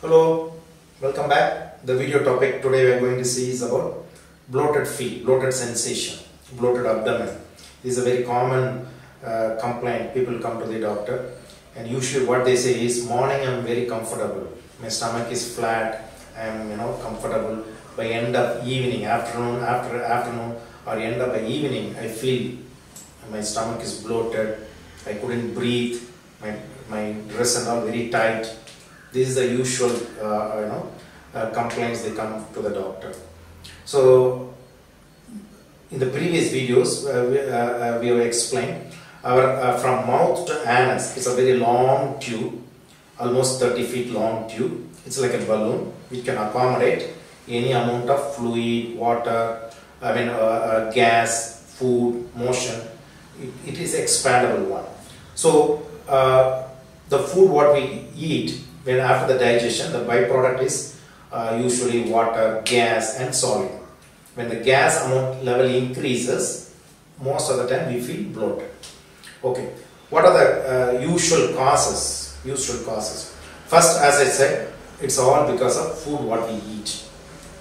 Hello, welcome back. The video topic today we are going to see is about bloated feet, bloated sensation, bloated abdomen. This is a very common complaint. People come to the doctor and usually what they say is morning I am very comfortable. My stomach is flat, I am comfortable. By end of evening, after afternoon or end of the evening, I feel my stomach is bloated, I couldn't breathe, my dress and all very tight. This is the usual complaints they come to the doctor. So in the previous videos we have explained our from mouth to anus is a very long tube, almost 30 feet long tube. It's like a balloon which can accommodate any amount of fluid, water, gas, food, motion. It is expandable one. So the food what we eat, when after the digestion, the byproduct is usually water, gas and solid. When the gas amount level increases, most of the time we feel bloated. Okay, what are the usual causes? First, as I said, it's all because of food what we eat.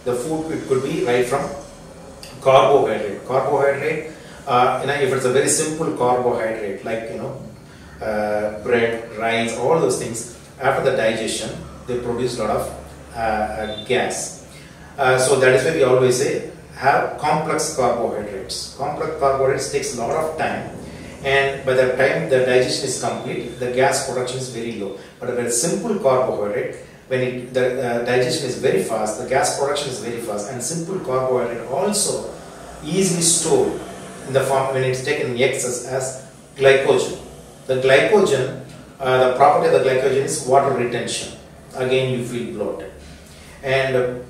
The food, it could be right from carbohydrate. If it's a very simple carbohydrate like bread, rice, all those things, after the digestion they produce a lot of gas. So that is why we always say have complex carbohydrates. Complex carbohydrates takes a lot of time, and by the time the digestion is complete, the gas production is very low. But a very simple carbohydrate, when the digestion is very fast, the gas production is very fast, and simple carbohydrate also easily stored in the form when it's taken in excess as glycogen. The glycogen, the property of the glycogen is water retention. Again, you feel bloated. And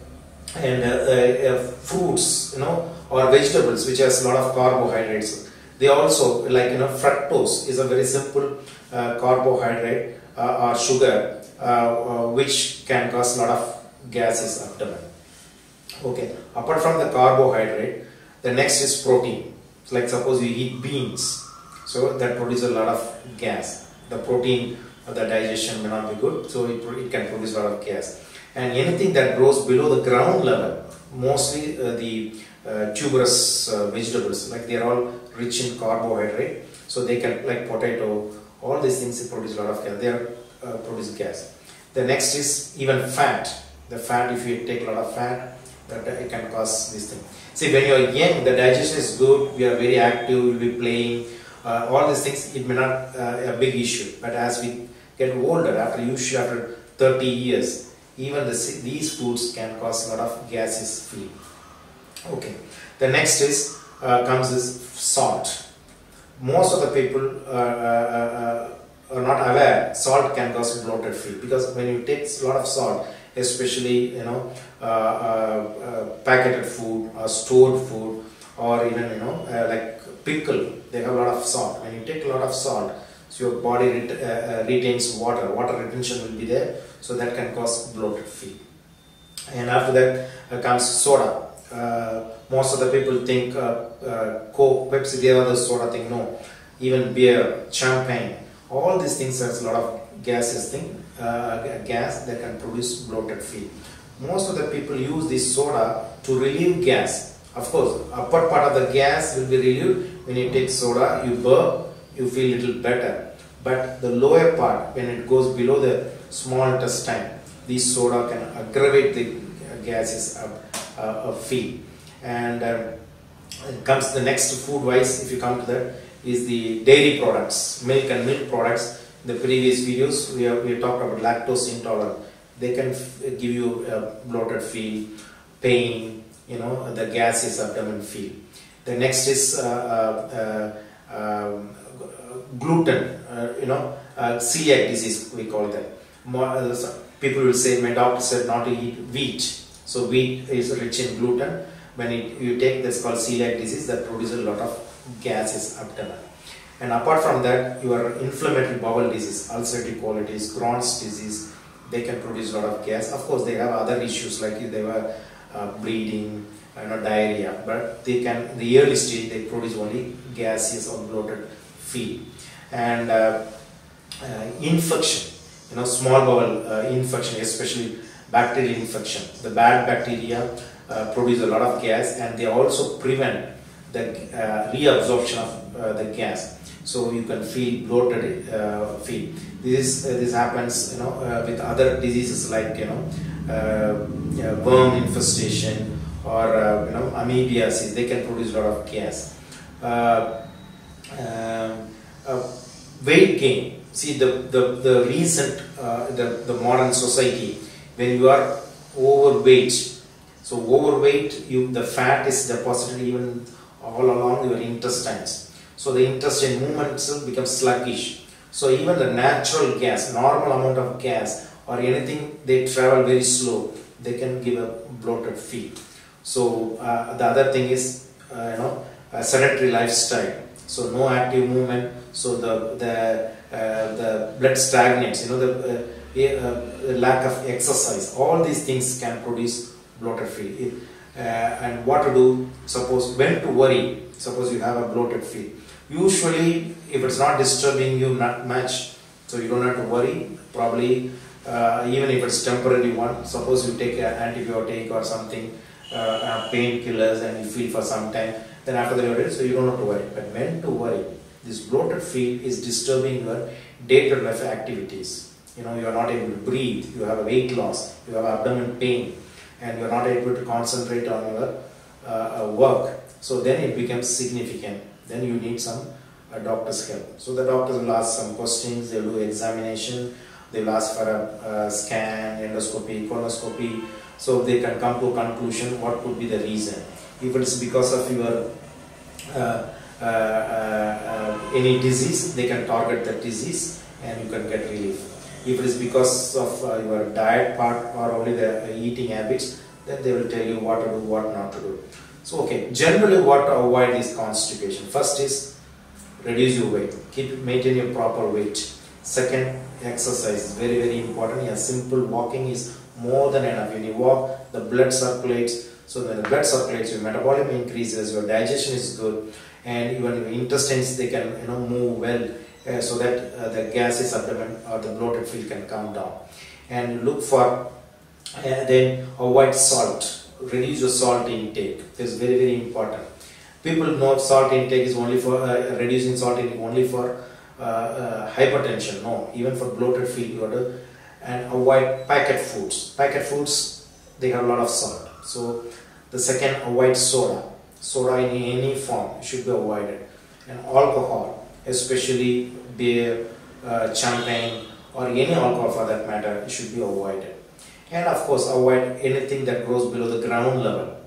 fruits, or vegetables which has a lot of carbohydrates, they also, like fructose is a very simple carbohydrate or sugar which can cause a lot of gases abdomen. Okay. Apart from the carbohydrate, the next is protein. Like suppose you eat beans, so that produces a lot of gas. The protein of the digestion may not be good, so it can produce a lot of gas. And anything that grows below the ground level, mostly the tuberous vegetables, like they are all rich in carbohydrate, so they can, like potato, all these things, they produce a lot of gas. They produce gas. The next is even fat. The fat, if you take a lot of fat, that it can cause this thing. See, when you are young, the digestion is good, we are very active, we will be playing, all these things, it may not a big issue. But as we get older, after 30 years, even these foods can cause a lot of gases free. Okay. The next is comes is salt. Most of the people are not aware salt can cause bloated feet, because when you take a lot of salt, especially packeted food or stored food, or even like pickle, they have a lot of salt. When you take a lot of salt, so your body retains water. Water retention will be there, so that can cause bloated feet. And after that comes soda. Most of the people think Coke, Pepsi, they are the soda thing. No, even beer, champagne, all these things has a lot of gases gas that can produce bloated feet. Most of the people use this soda to relieve gas. Of course, upper part of the gas will be relieved when you take soda, you burp, you feel little better. But the lower part, when it goes below the small intestine, this soda can aggravate the gases of feet. And comes the next food wise, if you come to that, is the dairy products, milk and milk products. In the previous videos, we have talked about lactose intolerant. They can give you a bloated feel, pain, the gases abdomen feel. The next is gluten, celiac disease, we call that. People will say, my doctor said not to eat wheat. So wheat is rich in gluten. When you take this called celiac disease, that produces a lot of gases abdomen. And apart from that, your inflammatory bowel disease, ulcerative colitis, Crohn's disease, they can produce a lot of gas. Of course, they have other issues like they were bleeding, diarrhea, but they can, in the early stage, they produce only gaseous or bloated feet. And infection. small bowel infection, especially bacterial infection. The bad bacteria produce a lot of gas, and they also prevent the reabsorption of the gas. So you can feel bloated. This happens with other diseases like worm infestation or amoebiasis. They can produce a lot of gas. Weight gain. See the recent the modern society, when you are overweight, so overweight, the fat is deposited even all along your intestines. So the intestine movements become sluggish. So even the natural gas, normal amount of gas or anything, they travel very slow. They can give a bloated feel. So the other thing is a sedentary lifestyle. So no active movement. So the blood stagnates. The lack of exercise. All these things can produce bloated feel. And what to do? Suppose when to worry. Suppose you have a bloated feel. Usually, if it's not disturbing you not much, so you don't have to worry. Probably, even if it's temporary one. Suppose you take an antibiotic or something, painkillers, and you feel for some time. Then after that, so you don't have to worry. But when to worry? This bloated feel is disturbing your day-to-day life activities. You are not able to breathe. You have a weight loss. You have abdomen pain, and you are not able to concentrate on your work. So then it becomes significant. Then you need some doctor's help. So the doctors will ask some questions. They will do examination. They will ask for a scan, endoscopy, colonoscopy. So they can come to a conclusion what could be the reason. If it is because of your any disease, they can target the disease and you can get relief. If it is because of your diet part or only the eating habits, then they will tell you what to do, what not to do. So okay, generally what to avoid is constipation. First is reduce your weight, maintain your proper weight. Second, exercise is very, very important. Yeah, simple walking is more than enough. When you walk, the blood circulates. So when the blood circulates, your metabolism increases, your digestion is good, and even your intestines, they can move well, so that the gases abdomen or the bloated feel can come down. And look for then avoid salt. Reduce your salt intake. This is very, very important. People know salt intake is only for reducing salt intake only for hypertension. No, even for bloated feel you have to, and avoid packet foods. Packet foods, they have a lot of salt. So the second, avoid soda. Soda in any form should be avoided. And alcohol, especially beer, champagne, or any alcohol for that matter, should be avoided. And of course, avoid anything that grows below the ground level.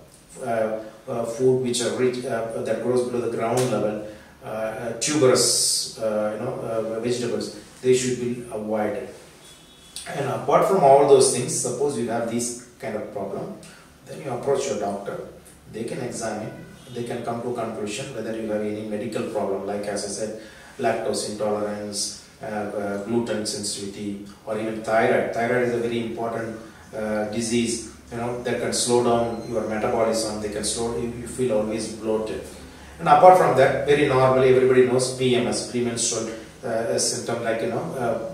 Food which are rich that grows below the ground level, tuberous, vegetables, they should be avoided. And apart from all those things, suppose you have this kind of problem, then you approach your doctor. They can examine. They can come to a conclusion whether you have any medical problem, like as I said, lactose intolerance, gluten sensitivity, or even thyroid. Thyroid is a very important disease, that can slow down your metabolism. They can slow you feel always bloated. And apart from that, very normally everybody knows PMS, premenstrual symptom, like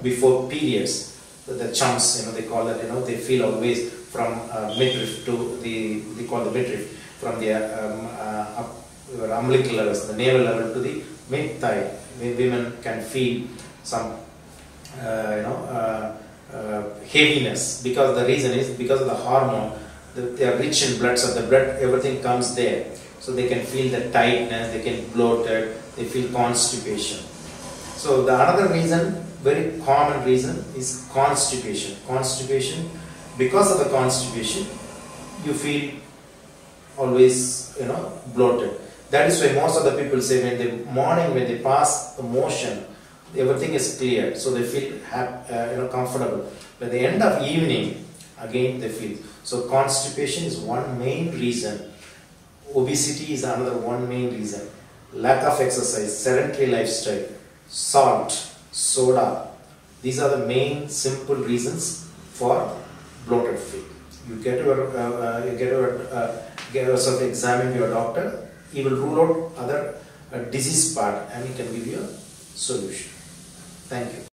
before periods, the chumps, they call that, they feel always from midriff to they call the midriff, from the umbilical levels, the navel level to the mid thigh. Women can feel some heaviness, because the reason is because of the hormone. They are rich in blood, so the blood, everything comes there. So they can feel the tightness, they can bloated, they feel constipation. So the another reason, very common reason, is constipation. Constipation, because of the constipation, you feel always bloated. That is why most of the people say when the morning, when they pass the motion, everything is clear, so they feel comfortable. By the end of evening, again they feel. So constipation is one main reason. Obesity is another one main reason. Lack of exercise, sedentary lifestyle, salt, soda. These are the main simple reasons for bloated feel. You get yourself examine your doctor. He will rule out other disease part and he can give you a solution. Thank you.